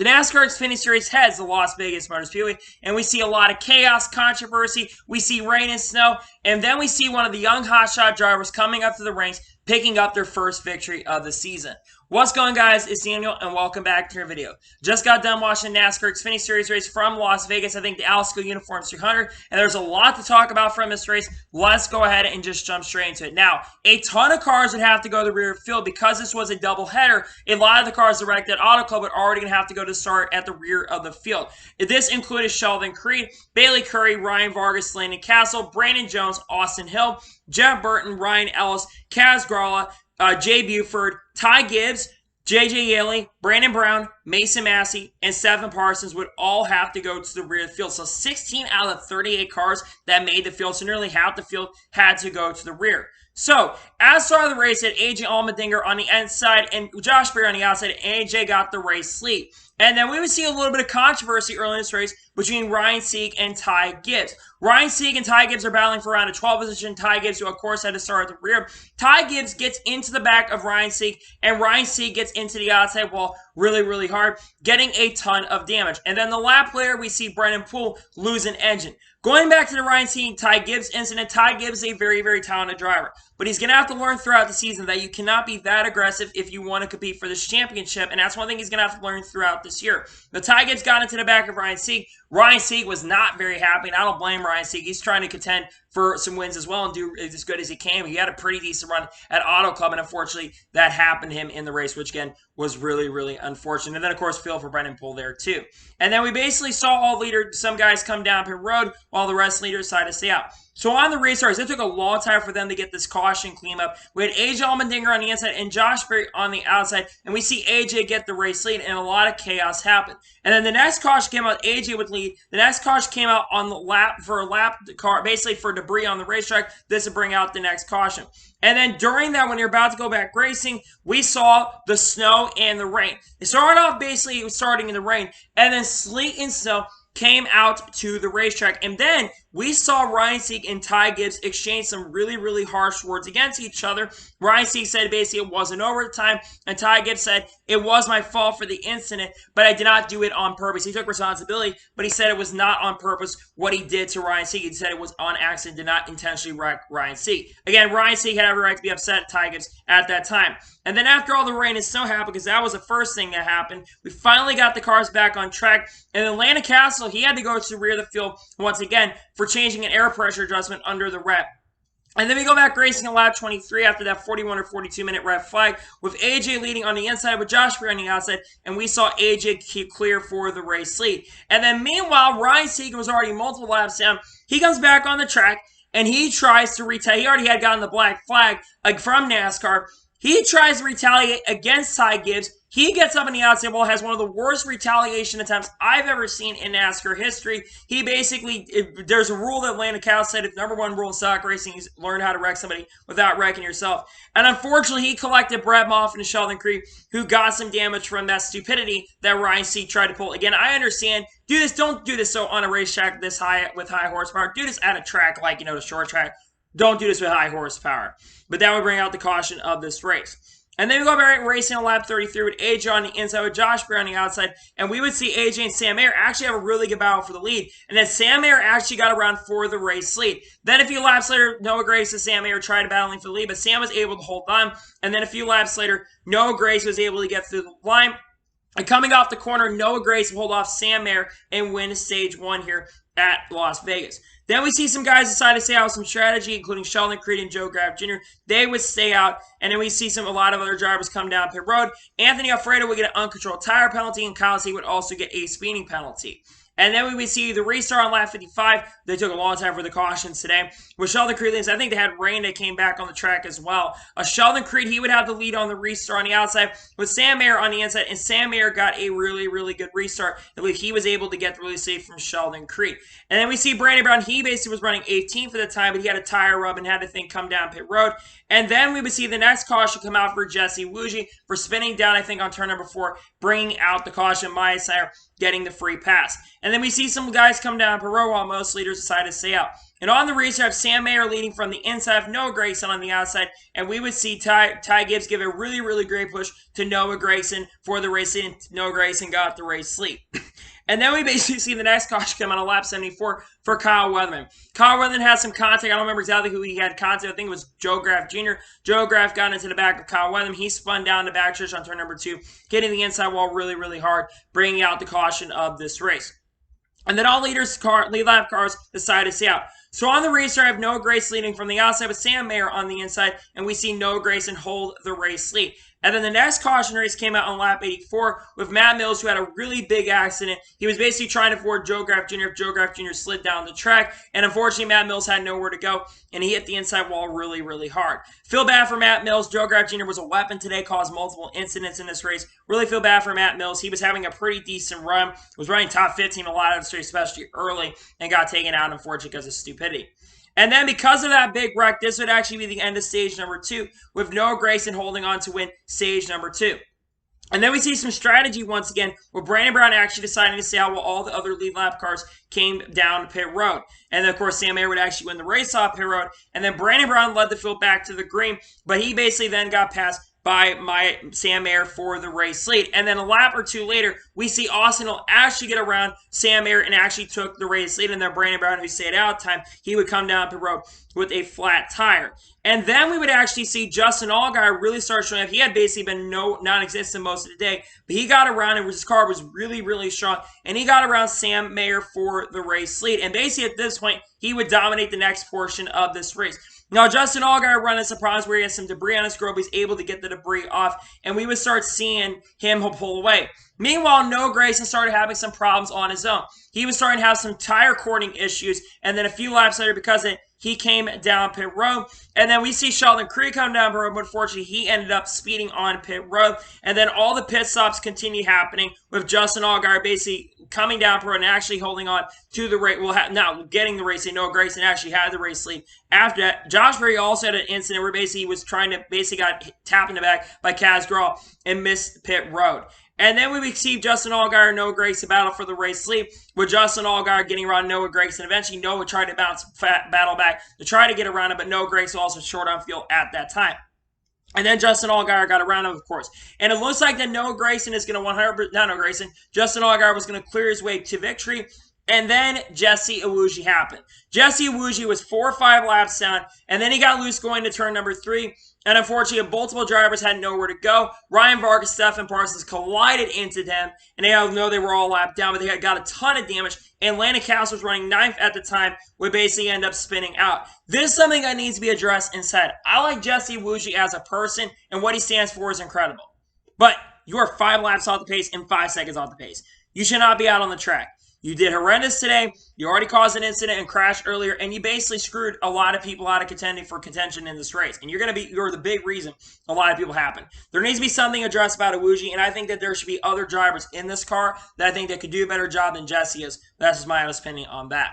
The NASCAR Xfinity Series heads the Las Vegas Motor Speedway, and we see a lot of chaos, controversy. We see rain and snow, and then we see one of the young hotshot drivers coming up to the ranks, picking up their first victory of the season. What's going on, guys? It's Daniel, and welcome back to our video. Just got done watching NASCAR Xfinity Series race from Las Vegas. I think the Alsco Uniforms 300, and there's a lot to talk about from this race. Let's go ahead and just jump straight into it. Now, a ton of cars would have to go to the rear field because this was a doubleheader. A lot of the cars directed at Auto Club would already going to have to go to start at the rear of the field. This included Sheldon Creed, Bailey Curry, Ryan Vargas, Landon Castle, Brandon Jones, Austin Hill, Jeff Burton, Ryan Ellis, Kaz Gralla, Jay Buford, Ty Gibbs, J.J. Yaley, Brandon Brown, Mason Massey, and Stephen Parsons would all have to go to the rear of the field. So 16 out of 38 cars that made the field, so nearly half the field had to go to the rear. So, as started the race, had A.J. Allmendinger on the inside and Josh Berry on the outside, and A.J. got the race lead. And then we would see a little bit of controversy early in this race between Ryan Sieg and Ty Gibbs. Ryan Sieg and Ty Gibbs are battling for around a 12 position. Ty Gibbs, who of course had to start at the rear. Ty Gibbs gets into the back of Ryan Sieg, and Ryan Sieg gets into the outside wall really, really hard, getting a ton of damage. And then the lap later, we see Brendan Poole lose an engine. Going back to the Ryan Sieg Ty Gibbs incident, Ty Gibbs is a very, very talented driver. But he's going to have to learn throughout the season that you cannot be that aggressive if you want to compete for this championship. And that's one thing he's going to have to learn throughout this year. The Ty Gibbs got into the back of Ryan Sieg. Ryan Sieg was not very happy, and I don't blame Ryan Sieg. He's trying to contend for some wins as well and do as good as he can. He had a pretty decent run at Auto Club, and unfortunately, that happened to him in the race, which, again, was really, really unfortunate. And then, of course, feel for Brendan Poole there, too. And then we basically saw all leaders, some guys come down pit road while the rest leaders decided to stay out. So on the restarts, it took a long time for them to get this caution clean up. We had AJ Allmendinger on the inside and Josh Berry on the outside, and we see AJ get the race lead, and a lot of chaos happened. And then the next caution came out, AJ would lead. The next caution came out on the lap for a lap car, basically for debris on the racetrack. This would bring out the next caution. And then during that, when you're about to go back racing, we saw the snow and the rain. It started off basically starting in the rain, and then sleet and snow came out to the racetrack. And then we saw Ryan Sieg and Ty Gibbs exchange some really, really harsh words against each other. Ryan Sieg said basically it wasn't overtime, and Ty Gibbs said it was my fault for the incident, but I did not do it on purpose. He took responsibility, but he said it was not on purpose what he did to Ryan Sieg. He said it was on accident, did not intentionally wreck Ryan Sieg. Again, Ryan Sieg had every right to be upset at Ty Gibbs at that time. And then after all the rain and snow happened, because that was the first thing that happened, we finally got the cars back on track. And then Landon Castle, he had to go to the rear of the field once again for changing an air pressure adjustment under the wrap. And then we go back racing in lap 23 after that 41 or 42 minute red flag with AJ leading on the inside with Josh Berry on the outside, and we saw AJ keep clear for the race lead. And then meanwhile, Ryan Sieg was already multiple laps down. He comes back on the track and he tries to retaliate. He already had gotten the black flag from NASCAR. He tries to retaliate against Ty Gibbs. He gets up on the outside wall, has one of the worst retaliation attempts I've ever seen in NASCAR history. He basically, there's a rule that Landon Castle said, if number one rule in stock racing is learn how to wreck somebody without wrecking yourself. And unfortunately, he collected Brett Moffitt and Sheldon Creed, who got some damage from that stupidity that Ryan Sieg tried to pull. Again, I understand, don't do this so on a racetrack this high with high horsepower. Do this at a track like, the short track. Don't do this with high horsepower. But that would bring out the caution of this race. And then we go back racing on lap 33 with AJ on the inside with Josh Berry on the outside. And we would see AJ and Sam Mayer actually have a really good battle for the lead. And then Sam Mayer actually got around for the race lead. Then a few laps later, Noah Grace and Sam Mayer tried battling for the lead, but Sam was able to hold on. And then a few laps later, Noah Grace was able to get through the line. And coming off the corner, Noah Grace will hold off Sam Mayer and win stage one here at Las Vegas. Then we see some guys decide to stay out with some strategy, including Sheldon Creed and Joe Graf Jr. They would stay out, and then we see a lot of other drivers come down pit road. Anthony Alfredo would get an uncontrolled tire penalty, and Kyle Seay would also get a speeding penalty. And then we would see the restart on lap 55. They took a long time for the cautions today. With Sheldon Creed, I think they had rain that came back on the track as well. Sheldon Creed, he would have the lead on the restart on the outside with Sam Mayer on the inside. And Sam Mayer got a really, really good restart. I believe he was able to get the release lead from Sheldon Creed. And then we see Brandon Brown. He basically was running 18 for the time, but he had a tire rub and had the thing come down pit road. And then we would see the next caution come out for Jesse Wuji for spinning down, I think, on turn number 4, bringing out the caution. Maya Sire getting the free pass. And then we see some guys come down pit road while most leaders decide to stay out. And on the race, I have Sam Mayer leading from the inside, I have Noah Gragson on the outside, and we would see Ty Gibbs give a really, really great push to Noah Gragson for the race, and Noah Gragson got the race lead. And then we basically see the next caution come on a lap 74 for Kyle Weatherman. Kyle Weatherman had some contact. I don't remember exactly who he had contact. I think it was Joe Graff Jr. Joe Graff got into the back of Kyle Weatherman. He spun down the back stretch on turn number 2, hitting the inside wall really, really hard, bringing out the caution of this race. And then all lead lap cars decided to stay out. So on the restart, I have Noah Gragson leading from the outside with Sam Mayer on the inside, and we see Noah Gragson hold the race lead. And then the next caution race came out on lap 84 with Matt Mills, who had a really big accident. He was basically trying to avoid Joe Graff Jr. if Joe Graff Jr. slid down the track. And unfortunately, Matt Mills had nowhere to go, and he hit the inside wall really, really hard. Feel bad for Matt Mills. Joe Graff Jr. was a weapon today, caused multiple incidents in this race. Really feel bad for Matt Mills. He was having a pretty decent run, was running top 15 a lot of the race, especially early, and got taken out, unfortunately, because of stupidity. And then because of that big wreck, this would actually be the end of stage number 2, with Noah Gragson holding on to win stage number 2. And then we see some strategy once again, with Brandon Brown actually deciding to stay out while all the other lead lap cars came down pit road. And then, of course, Sam Mayer would actually win the race off pit road. And then Brandon Brown led the field back to the green, but he basically then got passed by Sam Mayer for the race lead. And then a lap or two later, we see Austin will actually get around Sam Mayer and actually took the race lead. And then Brandon Brown, who stayed out time, he would come down the road with a flat tire. And then we would actually see Justin Allgaier really start showing up. He had basically been non-existent most of the day, but he got around and his car was really, really strong. And he got around Sam Mayer for the race lead. And basically at this point, he would dominate the next portion of this race. Now, Justin Allgaier run into problems where he has some debris on his grill. He's able to get the debris off, and we would start seeing him pull away. Meanwhile, Noah Gragson started having some problems on his own. He was starting to have some tire cording issues, and then a few laps later, because of it, he came down pit road. And then we see Sheldon Creed come down pit road, but unfortunately, he ended up speeding on pit road. And then all the pit stops continue happening with Justin Allgaier basically coming down pit road and actually holding on to the race. Well, now getting the race lead. Noah Gragson actually had the race lead. After that, Josh Berry also had an incident where basically he was trying to got tapped in the back by Kaz Grall and missed pit road. And then we received Justin Allgaier and Noah Gragson battle for the race lead, with Justin Allgaier getting around Noah Gragson. Eventually, Noah tried to battle back to try to get around him, but Noah Gragson also short on fuel at that time. And then Justin Allgaier got around him, of course. And it looks like that Noah Gragson is going to Justin Allgaier was going to clear his way to victory. And then Jesse Iwuji happened. Jesse Iwuji was 4 or 5 laps down, and then he got loose going to turn number 3. And unfortunately, multiple drivers had nowhere to go. Ryan Vargas, Stephen Parsons collided into them, and they all know they were all lapped down, but they had got a ton of damage. And Landon Cass was running 9th at the time, would basically end up spinning out. This is something that needs to be addressed and said. I like Jesse Iwuji as a person, and what he stands for is incredible. But you are 5 laps off the pace and 5 seconds off the pace. You should not be out on the track. You did horrendous today. You already caused an incident and crashed earlier, and you basically screwed a lot of people out of contention in this race. And you're the big reason a lot of people happen. There needs to be something addressed about Iwuji, and I think that there should be other drivers in this car that I think that could do a better job than Jesse is. That's just my honest opinion on that.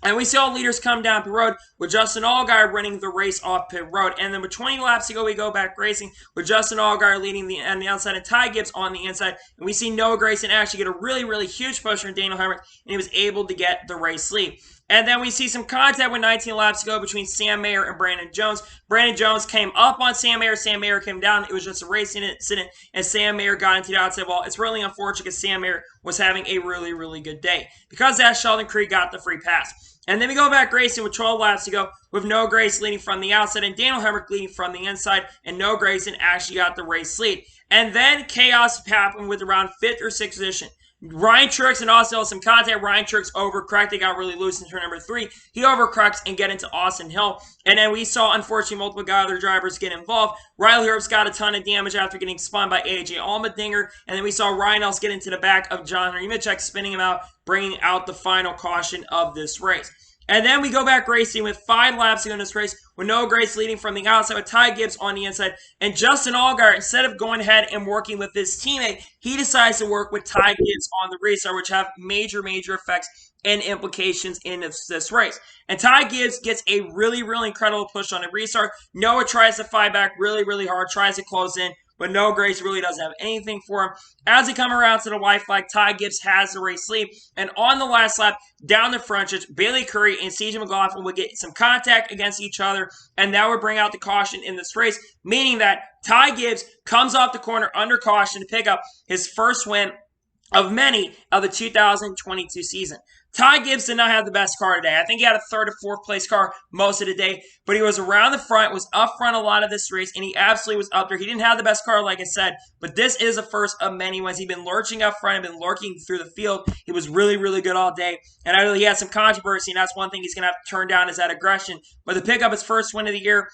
And we see all leaders come down pit road with Justin Allgaier winning the race off pit road. And then with 20 laps to go, we go back racing with Justin Allgaier leading on the outside and Ty Gibbs on the inside. And we see Noah Gragson actually get a really, really huge push from Daniel Hemrick, and he was able to get the race lead. And then we see some contact with 19 laps to go between Sam Mayer and Brandon Jones. Brandon Jones came up on Sam Mayer. Sam Mayer came down. It was just a racing incident, and Sam Mayer got into the outside wall. It's really unfortunate because Sam Mayer was having a really, really good day. Because of that, Sheldon Creed got the free pass. And then we go back racing with 12 laps to go with Noah Gragson leading from the outside and Daniel Hemrick leading from the inside. And Noah Gragson actually got the race lead. And then chaos happened with around 5th or 6th position. Ryan Truex and Austin Hill, some contact. Ryan Truex overcorrected. They got really loose in turn number 3. He overcorrects and get into Austin Hill. And then we saw, unfortunately, multiple other drivers get involved. Riley Herbst got a ton of damage after getting spun by AJ Allmendinger. And then we saw Ryan Ellis get into the back of John Nemechek, spinning him out, bringing out the final caution of this race. And then we go back racing with 5 laps to go in this race with Noah Gragson leading from the outside with Ty Gibbs on the inside. And Justin Allgaier, instead of going ahead and working with his teammate, he decides to work with Ty Gibbs on the restart, which have major, major effects and implications in this race. And Ty Gibbs gets a really, really incredible push on the restart. Noah tries to fight back really, really hard, tries to close in, but no Grace really doesn't have anything for him. As they come around to the white flag, Ty Gibbs has the race lead, and on the last lap, down the front stretch, Bailey Currey and CJ McLaughlin would get some contact against each other, and that would bring out the caution in this race, meaning that Ty Gibbs comes off the corner under caution to pick up his first win of many of the 2022 season. Ty Gibbs did not have the best car today. I think he had a third or fourth place car most of the day, but he was around the front, was up front a lot of this race, and he absolutely was up there. He didn't have the best car, like I said, but this is the first of many wins. He's been lurching up front and been lurking through the field. He was really, really good all day, and I know he had some controversy, and that's one thing he's going to have to turn down is that aggression. But to pick up his first win of the year,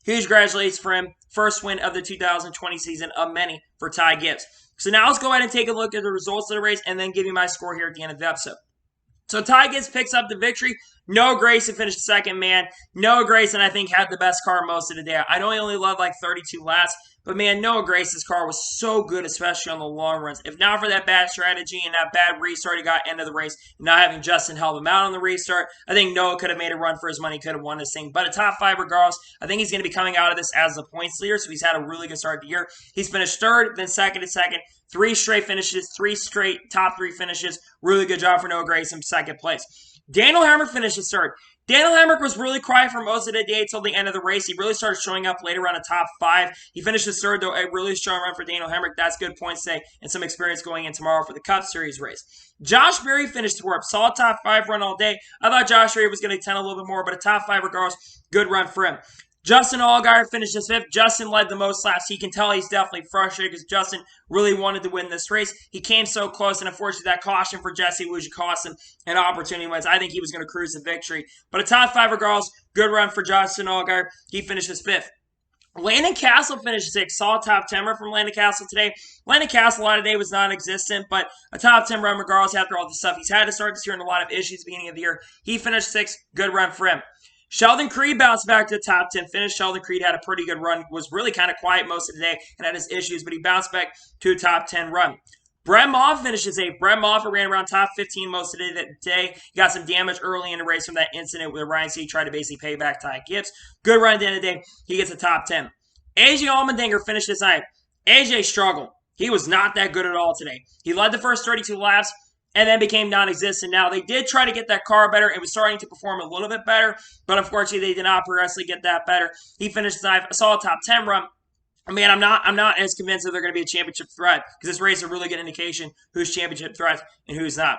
huge congratulations for him. First win of the 2020 season of many for Ty Gibbs. So now let's go ahead and take a look at the results of the race and then give you my score here at the end of the episode. So Ty Gibbs picks up the victory. Noah Gragson finished second, man. Noah Gragson, I think, had the best car most of the day. I know he only led like 32 laps, but man, Noah Gragson's car was so good, especially on the long runs. If not for that bad strategy and that bad restart he got end of the race, not having Justin help him out on the restart, I think Noah could have made a run for his money, could have won this thing. But a top five regardless, I think he's going to be coming out of this as the points leader, so he's had a really good start of the year. He's finished third, then second and second. 3 straight finishes, 3 straight top 3 finishes. Really good job for Noah Gragson, second place. Daniel Hemrick finishes third. Daniel Hemrick was really quiet for most of the day until the end of the race. He really started showing up later on the top 5. He finishes third, though, a really strong run for Daniel Hemrick. That's good points today and some experience going in tomorrow for the Cup Series race. Josh Berry finished fourth. Solid top 5 run all day. I thought Josh Berry was going to extend a little bit more, but a top 5 regardless, good run for him. Justin Allgaier finishes 5th. Justin led the most laps. He can tell he's definitely frustrated because Justin really wanted to win this race. He came so close, and unfortunately that caution for Jesse Wuji cost him an opportunity wins. I think he was going to cruise the victory. But a top 5 regardless, good run for Justin Allgaier. He finishes 5th. Landon Castle finished 6th. Solid top 10 run from Landon Castle today. Landon Castle a lot of day was non-existent, but a top 10 run regardless after all the stuff he's had to start this year and a lot of issues at the beginning of the year. He finished 6th. Good run for him. Sheldon Creed bounced back to the top 10 finish. Sheldon Creed had a pretty good run, was really kind of quiet most of the day and had his issues, but he bounced back to a top 10 run. Brett Moffitt finishes 8th. Brett Moffitt ran around top 15 most of the day. He got some damage early in the race from that incident where Ryan Sieg tried to basically pay back Ty Gibbs. Good run at the end of the day. He gets a top 10. AJ Allmendinger finishes 9th. AJ struggled. He was not that good at all today. He led the first 32 laps and then became non-existent. Now, they did try to get that car better. It was starting to perform a little bit better, but unfortunately, they did not progressively get that better. He finished 9th, a solid top 10 run. I mean, I'm not as convinced that they're going to be a championship threat because this race is a really good indication who's championship threat and who's not.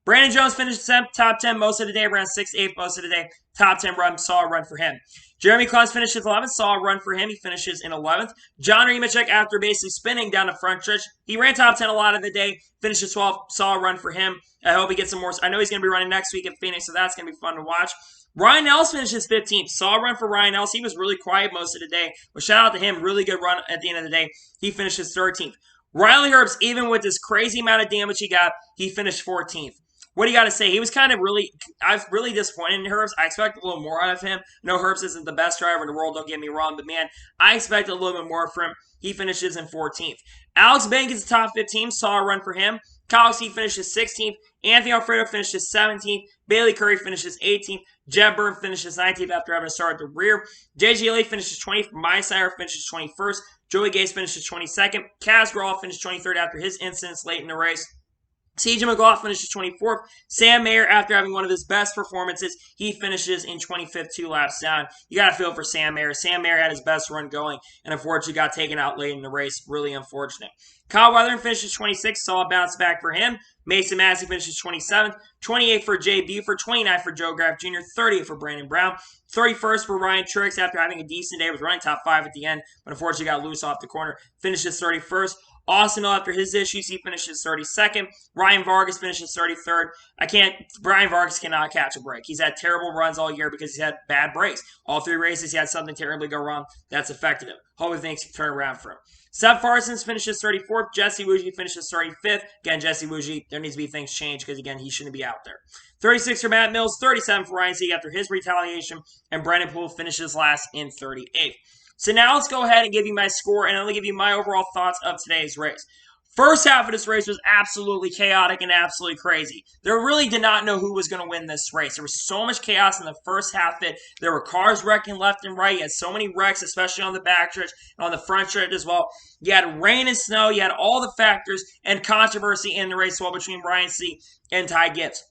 Brandon Jones finished 7th, top 10 most of the day, around 6th, 8th most of the day. Top 10 run, solid run for him. Jeremy Clements finishes 11th, solid run for him. He finishes in 11th. John Nemechek, after basically spinning down the front stretch, he ran top 10 a lot of the day, finishes 12th, solid run for him. I hope he gets some more. I know he's going to be running next week in Phoenix, so that's going to be fun to watch. Ryan Ellis finishes 15th. Solid run for Ryan Ellis. He was really quiet most of the day, but shout out to him. Really good run at the end of the day. He finishes 13th. Riley Herbst, even with this crazy amount of damage he got, he finished 14th. What do you got to say? He was kind of I was really disappointed in Herbst. I expected a little more out of him. No, Herbst isn't the best driver in the world, don't get me wrong, but man, I expected a little bit more from him. He finishes in 14th. Alex Bank is top 15, solid run for him. Kyle C finishes 16th. Anthony Alfredo finishes 17th. Bailey Curry finishes 18th. Jeb Burton finishes 19th after having to start at the rear. JG Lee finishes 20th. Meisier finishes 21st. Joey Gase finishes 22nd. Kaz Grall finishes 23rd after his incidents late in the race. CJ McLaughlin finishes 24th. Sam Mayer, after having one of his best performances, he finishes in 25th, 2 laps down. You got to feel for Sam Mayer. Sam Mayer had his best run going, and unfortunately got taken out late in the race. Really unfortunate. Kyle Weathering finishes 26th. Solid bounce back for him. Mason Massey finishes 27th. 28th for Jay Buford. 29th for Joe Graff Jr. 30th for Brandon Brown. 31st for Ryan Truex after having a decent day. Was running top 5 at the end, but unfortunately got loose off the corner. Finishes 31st. Austin, after his issues, he finishes 32nd. Ryan Vargas finishes 33rd. Brian Vargas cannot catch a break. He's had terrible runs all year because he's had bad breaks. All 3 races, he had something terribly go wrong. That's affected him. Hopefully things can turn around for him. Seth Parsons finishes 34th. Jesse Wuji finishes 35th. Again, Jesse Wuji, there needs to be things changed because, again, he shouldn't be out there. 36 for Matt Mills, 37 for Ryan Sieg after his retaliation, and Brendan Poole finishes last in 38th. So now let's go ahead and give you my score, and I'm going to give you my overall thoughts of today's race. First half of this race was absolutely chaotic and absolutely crazy. They really did not know who was going to win this race. There was so much chaos in the first half of it. There were cars wrecking left and right. You had so many wrecks, especially on the back stretch and on the front stretch as well. You had rain and snow. You had all the factors and controversy in the race as well between Ryan Sieg and Ty Gibbs.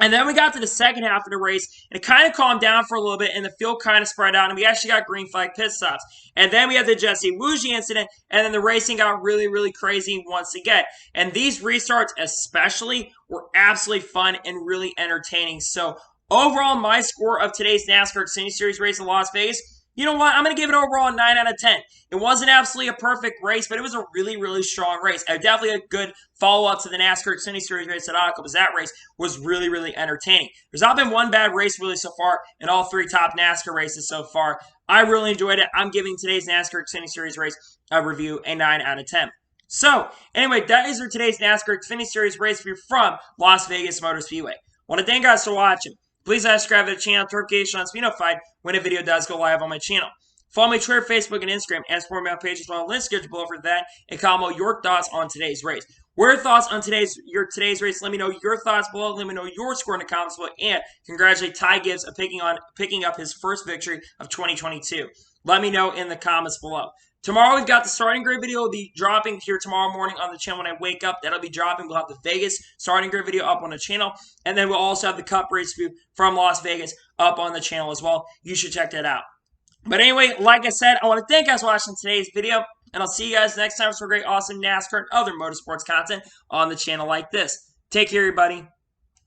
And then we got to the second half of the race, and it kind of calmed down for a little bit, and the field kind of spread out, and we actually got green flag pit stops. And then we had the Jesse Woogie incident, and then the racing got really, really crazy once again. And these restarts especially were absolutely fun and really entertaining. So overall, my score of today's NASCAR Xfinity Series race in Las Vegas, you know what? I'm going to give it overall a 9 out of 10. It wasn't absolutely a perfect race, but it was a really, really strong race. Definitely a good follow-up to the NASCAR Xfinity Series race at Monaco, because that race was really, really entertaining. There's not been one bad race really so far in all three top NASCAR races so far. I really enjoyed it. I'm giving today's NASCAR Xfinity Series race a review a 9 out of 10. So, anyway, that is for today's NASCAR Xfinity Series race review from Las Vegas Motor Speedway. I want to thank you guys for watching. Please subscribe to the channel, notification on to be notified when a video does go live on my channel. Follow me on Twitter, Facebook, and Instagram, and support me on page as well. Links scheduled below for that, and comment your thoughts on today's race. What are your thoughts on today's race? Let me know your thoughts below. Let me know your score in the comments below, and congratulate Ty Gibbs on picking up his first victory of 2022. Let me know in the comments below. Tomorrow we've got the starting grid video will be dropping here tomorrow morning on the channel when I wake up. That'll be dropping. We'll have the Vegas starting grid video up on the channel. And then we'll also have the Cup race view from Las Vegas up on the channel as well. You should check that out. But anyway, like I said, I want to thank you guys for watching today's video. And I'll see you guys next time for great, awesome NASCAR and other motorsports content on the channel like this. Take care, everybody.